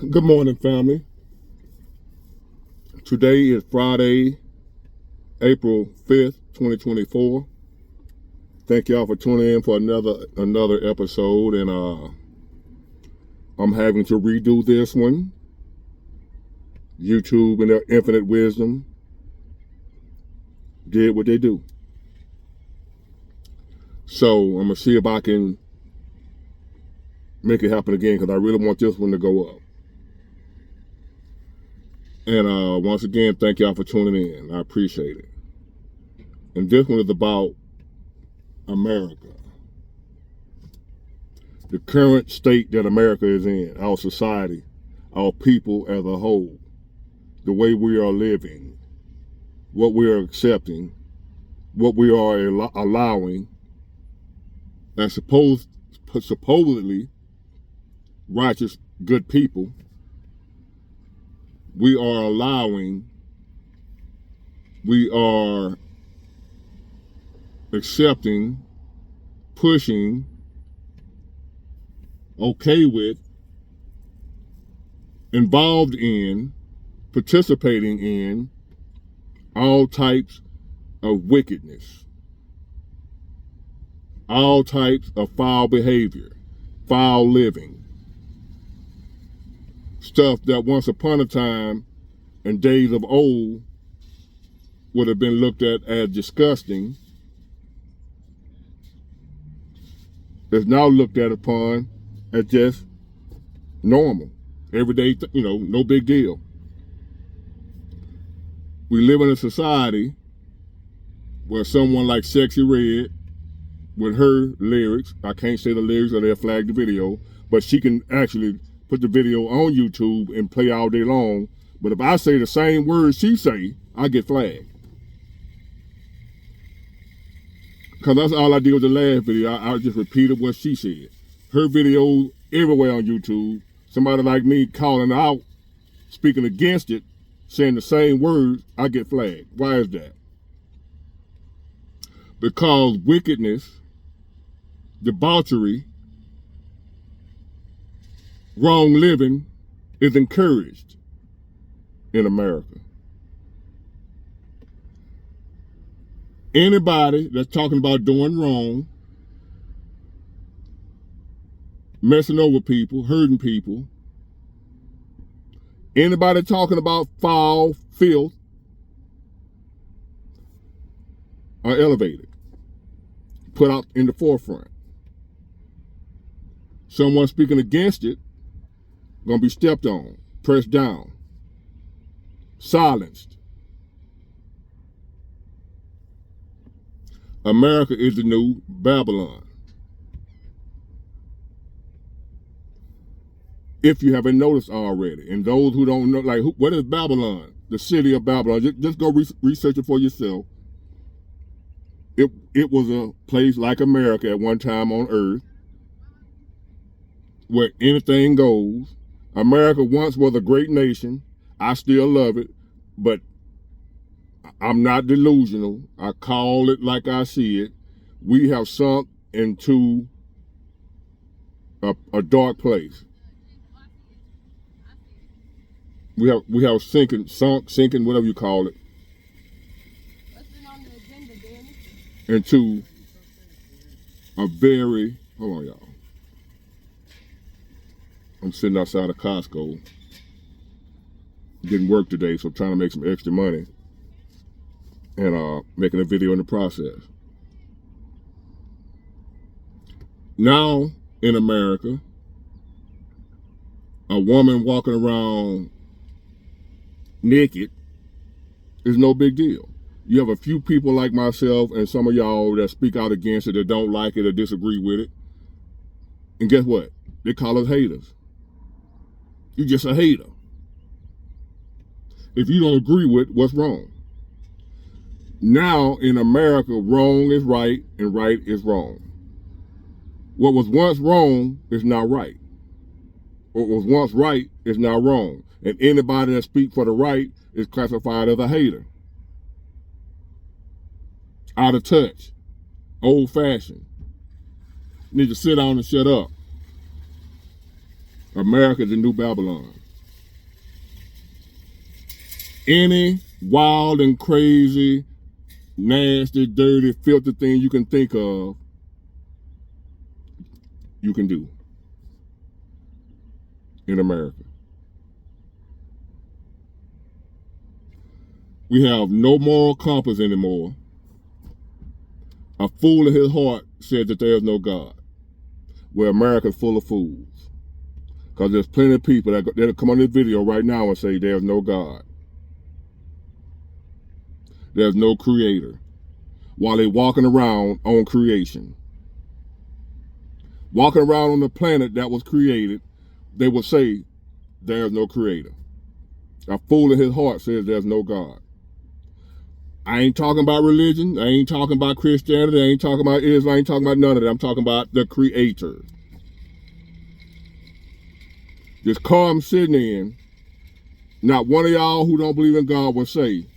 Good morning, family. Today is Friday, April 5th, 2024. Thank y'all for tuning in for another episode, and I'm having to redo this one. YouTube and their infinite wisdom did what they do. So I'm gonna see if I can make it happen again, because I really want this one to go up. And once again, thank y'all for tuning in. I appreciate it. And this one is about America. The current state that America is in, our society, our people as a whole, the way we are living, what we are accepting, what we are allowing, and supposedly righteous, good people, we are allowing, we are accepting, pushing, okay with, involved in, participating in all types of wickedness, all types of foul behavior, foul living, stuff that once upon a time in days of old would have been looked at as disgusting is now looked at upon as just normal, everyday, no big deal. We live in a society where someone like Sexy Red, with her lyrics, I can't say the lyrics or they'll flag the video, but she can actually put the video on YouTube and play all day long. But if I say the same words she say, I get flagged. Because that's all I did with the last video. I just repeated what she said. Her video everywhere on YouTube. Somebody like me calling out, speaking against it, saying the same words, I get flagged. Why is that? Because wickedness, debauchery, wrong living is encouraged in America. Anybody that's talking about doing wrong, messing over people, hurting people, anybody talking about foul, filth, are elevated, put out in the forefront. Someone speaking against it, gonna be stepped on, pressed down, silenced. America is the new Babylon. If you haven't noticed already, and those who don't know, like, what is Babylon? The city of Babylon. Just go research it for yourself. It was a place like America at one time on earth, where anything goes. America once was a great nation. I still love it, but I'm not delusional. I call it like I see it. We have sunk into a dark place. We have sinking, whatever you call it, into a very, hold on, y'all. I'm sitting outside of Costco, getting work today, so I'm trying to make some extra money and making a video in the process. Now in America, a woman walking around naked is no big deal. You have a few people like myself and some of y'all that speak out against it, that don't like it or disagree with it. And guess what? They call us haters. You're just a hater. If you don't agree with what's wrong. Now in America, wrong is right and right is wrong. What was once wrong is now right. What was once right is now wrong. And anybody that speaks for the right is classified as a hater. Out of touch. Old fashioned. Need to sit down and shut up. America is the new Babylon. Any wild and crazy, nasty, dirty, filthy thing you can think of, you can do in America. We have no moral compass anymore. A fool in his heart said that there is no God. Well, America's full of fools. Because there's plenty of people that'll come on this video right now and say there's no God. There's no creator. While they're walking around on creation. Walking around on the planet that was created, they will say there's no creator. A fool in his heart says there's no God. I ain't talking about religion. I ain't talking about Christianity. I ain't talking about Islam. I ain't talking about none of that. I'm talking about the creator. This car I'm sitting in, not one of y'all who don't believe in God will say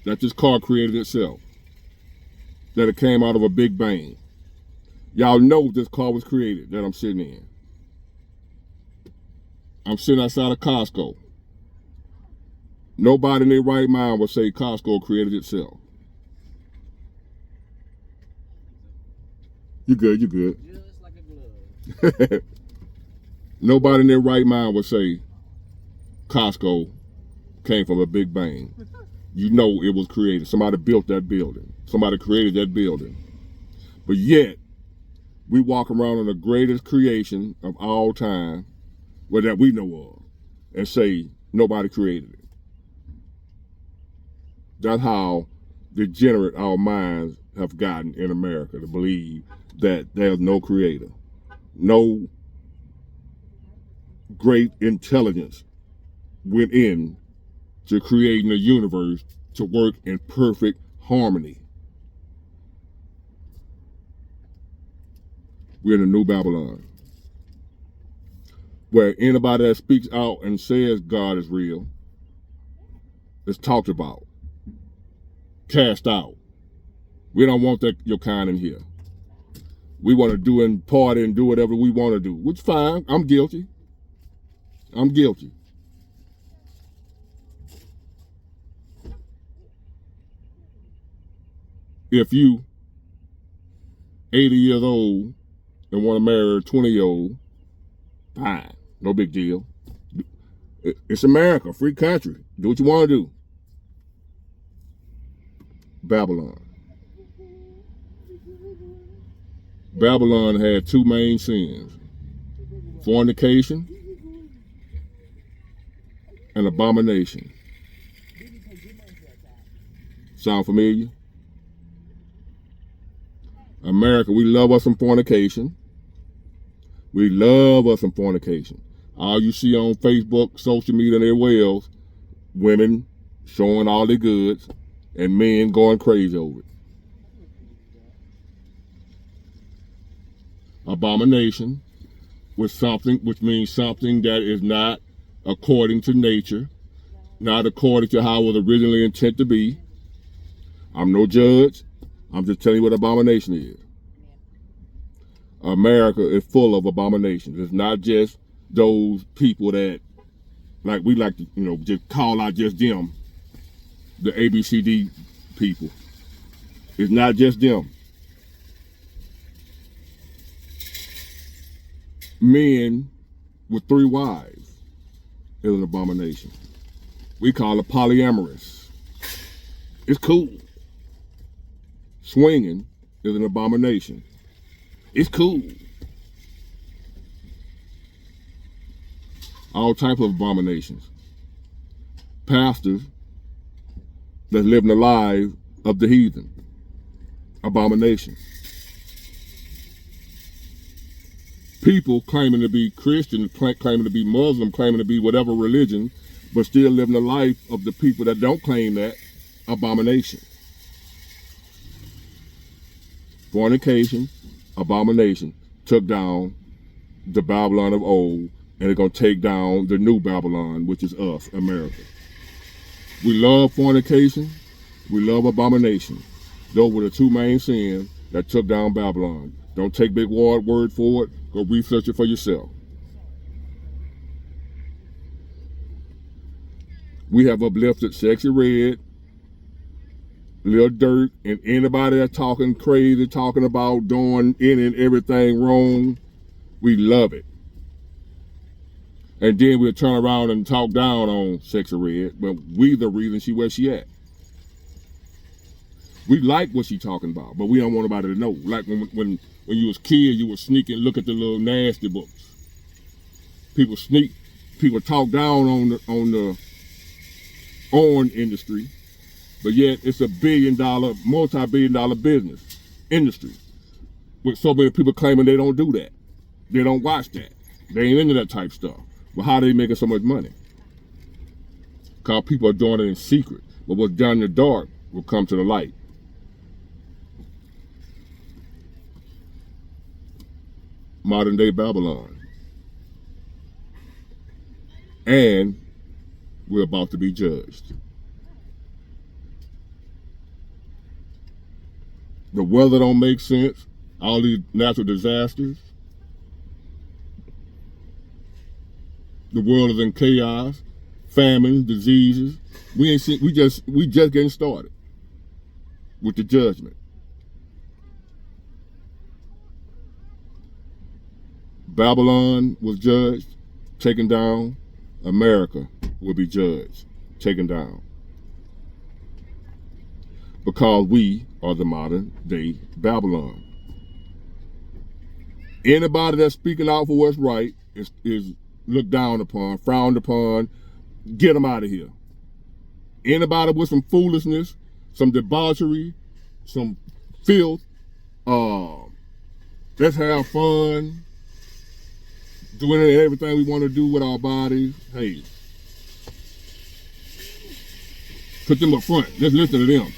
that this car created itself. That it came out of a big bang. Y'all know this car was created that I'm sitting in. I'm sitting outside of Costco. Nobody in their right mind will say Costco created itself. You good, you good. Just like a glove. Nobody in their right mind will say Costco came from a big bang. You know it was created. Somebody built that building. Somebody created that building. But yet, we walk around on the greatest creation of all time, well, that we know of, and say nobody created it. That's how degenerate our minds have gotten in America, to believe that there's no creator, no great intelligence went in to creating a universe to work in perfect harmony. We're in a new Babylon, where anybody that speaks out and says God is real is talked about, cast out. We don't want that your kind in here. We want to do and party and do whatever we want to do, which is fine. I'm guilty. I'm guilty. If you 80 years old and want to marry a 20-year-old, fine, no big deal. It's America, free country. Do what you want to do. Babylon. Babylon had two main sins: fornication and abomination. Sound familiar? America, we love us some fornication. We love us some fornication. All you see on Facebook, social media, and everywhere else, women showing all their goods and men going crazy over it. Abomination was something, which means something that is not according to nature, not according to how it was originally intended to be. I'm no judge. I'm just telling you what abomination is. America is full of abominations. It's not just those people that, like we like to, just call out just them, the ABCD people. It's not just them. Men with 3 wives is an abomination. We call it polyamorous. It's cool. Swinging is an abomination. It's cool. All types of abominations. Pastors that's living the lives of the heathen. Abomination. People claiming to be Christian, claiming to be Muslim, claiming to be whatever religion, but still living the life of the people that don't claim that. Abomination. Fornication, abomination, took down the Babylon of old, and they're going to take down the new Babylon, which is us, America. We love fornication. We love abomination. Those were the 2 main sins that took down Babylon. Don't take Big Ward's word for it. Go research it for yourself. We have uplifted Sexy Red, Lil Durk, and anybody that's talking crazy, talking about doing any and everything wrong. We love it. And then we'll turn around and talk down on Sexy Red, but we the reason she where she at. We like what she talking about, but we don't want nobody to know. Like when you was kid, you would sneak and look at the little nasty books. People talk down on the porn industry, but yet it's a multi-billion-dollar business industry. With so many people claiming they don't do that. They don't watch that. They ain't into that type stuff. Well, how are they making so much money? Because people are doing it in secret. But what's done in the dark will come to the light. Modern day Babylon. And we're about to be judged. The weather don't make sense. All these natural disasters. The world is in chaos. Famine, diseases. We just getting started with the judgment. Babylon was judged, taken down. America will be judged, taken down. Because we are the modern day Babylon. Anybody that's speaking out for what's right is looked down upon, frowned upon. Get them out of here. Anybody with some foolishness, some debauchery, some filth, let's have fun, doing everything we want to do with our bodies. Hey, put them up front. Let's listen to them.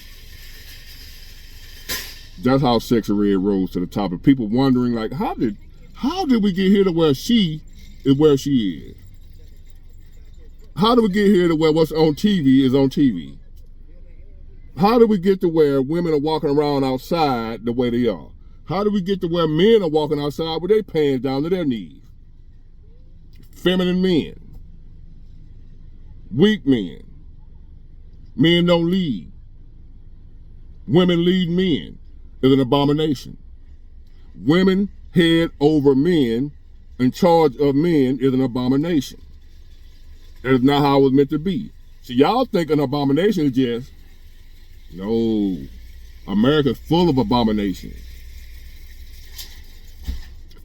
That's how Sexy Red rose to the top. And people wondering, like, how did we get here to where she is where she is? How do we get here to where what's on TV is on TV? How do we get to where women are walking around outside the way they are? How do we get to where men are walking outside with their pants down to their knees? Feminine men. Weak men. Men don't lead. Women lead men is an abomination. Women head over men, in charge of men is an abomination. That is not how it was meant to be. So y'all think an abomination is just, no. America's full of abominations.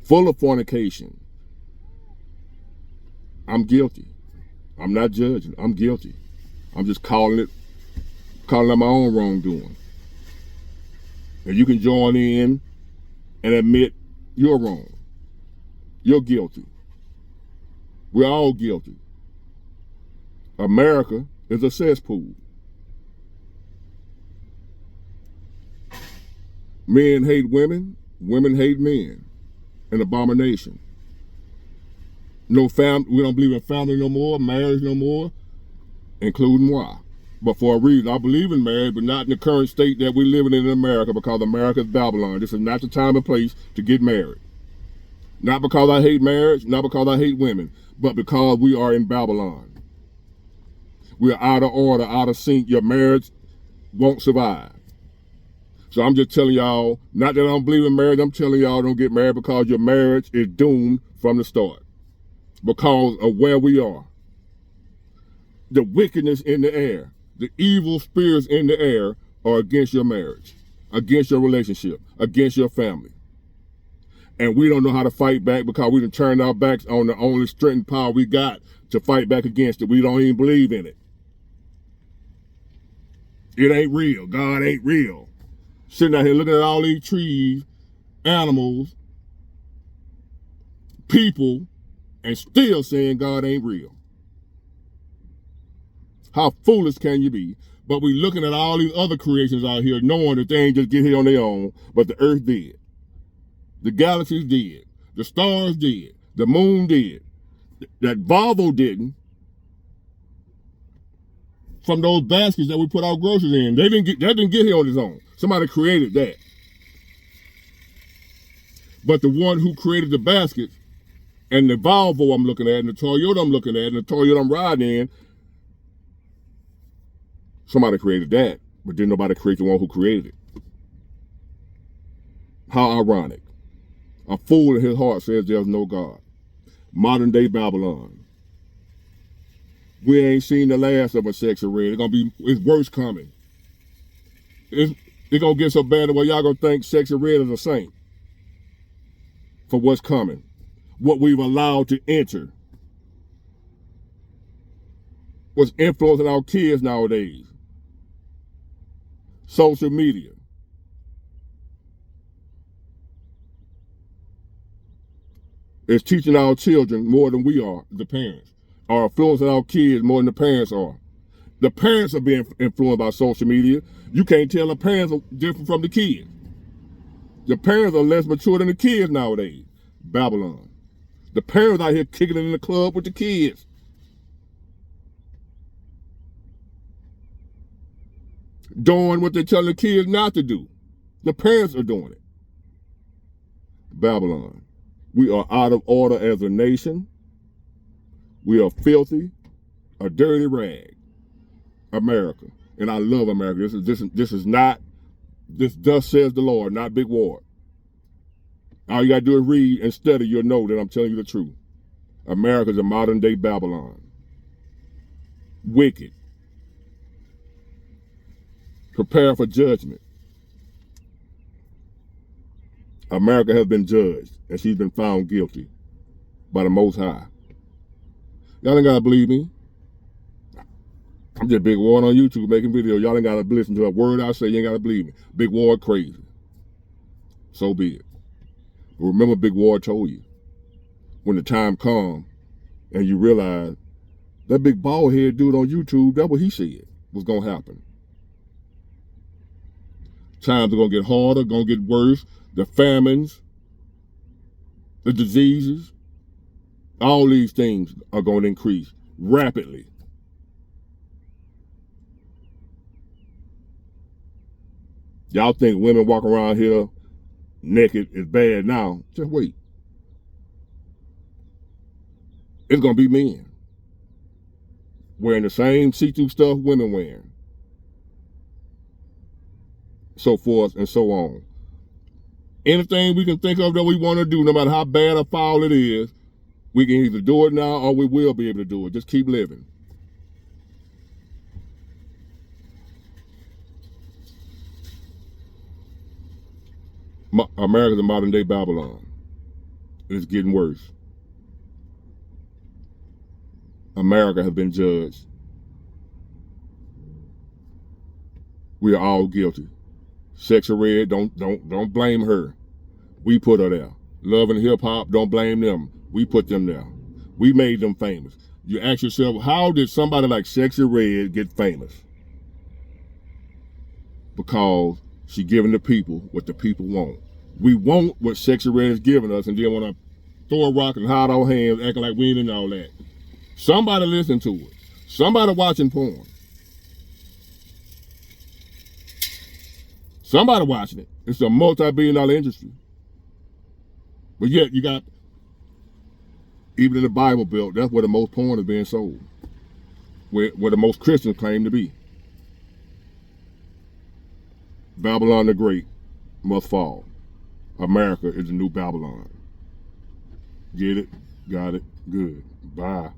Full of fornication. I'm guilty. I'm not judging. I'm guilty. I'm just calling out my own wrongdoing. And you can join in and admit you're wrong. You're guilty. We're all guilty. America is a cesspool. Men hate women, women hate men. An abomination. We don't believe in family no more, marriage no more, including why. But for a reason, I believe in marriage, but not in the current state that we're living in America, because America is Babylon. This is not the time and place to get married. Not because I hate marriage, not because I hate women, but because we are in Babylon. We are out of order, out of sync. Your marriage won't survive. So I'm just telling y'all, not that I don't believe in marriage, I'm telling y'all don't get married because your marriage is doomed from the start. Because of where we are. The wickedness in the air, the evil spirits in the air are against your marriage, against your relationship, against your family. And we don't know how to fight back because we done turned our backs on the only strength and power we got to fight back against it. We don't even believe in it. It ain't real. God ain't real. Sitting out here looking at all these trees, animals, people, and still saying God ain't real. How foolish can you be? But we looking at all these other creations out here knowing that they ain't just get here on their own, but the earth did. The galaxies did. The stars did. The moon did. That Volvo didn't. From those baskets that we put our groceries in. That didn't get here on its own. Somebody created that. But the one who created the baskets and the Volvo I'm looking at, and the Toyota I'm looking at, and the Toyota I'm riding in, Somebody created that, but didn't nobody create the one who created it. How ironic. A fool in his heart says there's no God. Modern day Babylon. We ain't seen the last of a sexy red. It's worse coming. It's gonna get so bad that y'all gonna think sexy red is a saint for what's coming, what we've allowed to enter, what's influencing our kids nowadays. Social media. It's teaching our children more than we are, the parents, are influencing our kids more than the parents are. The parents are being influenced by social media. You can't tell the parents are different from the kids. The parents are less mature than the kids nowadays. Babylon. The parents out here kicking it in the club with the kids. Doing what they're telling the kids not to do. The parents are doing it. Babylon. We are out of order as a nation. We are filthy, a dirty rag. America. And I love America. This thus says the Lord, not Big Ward. All you gotta do is read and study, you'll know that I'm telling you the truth. America's a modern day Babylon. Wicked. Prepare for judgment. America has been judged, and she's been found guilty by the Most High. Y'all ain't gotta believe me. I'm just Big Ward on YouTube making videos. Y'all ain't gotta listen to a word I say. You ain't gotta believe me. Big Ward crazy. So be it. But remember, Big Ward told you, when the time comes and you realize that big bald head dude on YouTube, that's what he said was gonna happen. Times are gonna get harder, gonna get worse. The famines, the diseases, all these things are going to increase rapidly. Y'all think women walking around here naked is bad now? Just wait. It's going to be men wearing the same see-through stuff women wearing. So forth and so on. Anything we can think of that we want to do, no matter how bad or foul it is, we can either do it now or we will be able to do it. Just keep living. America's a modern day Babylon. It's getting worse. America has been judged. We are all guilty. Sexy Red, don't blame her. We put her there. Love and hip hop, don't blame them. We put them there. We made them famous. You ask yourself, how did somebody like Sexy Red get famous? Because she giving the people what the people want. We want what Sexy Red is giving us, and then want to throw a rock and hide our hands, acting like we ain't in all that. Somebody listen to it. Somebody watching porn. Somebody watching it. It's a multi-billion-dollar industry. But yet you got, even in the Bible Belt, that's where the most porn is being sold. Where the most Christians claim to be. Babylon the Great must fall. America is the new Babylon. Get it? Got it? Good. Bye.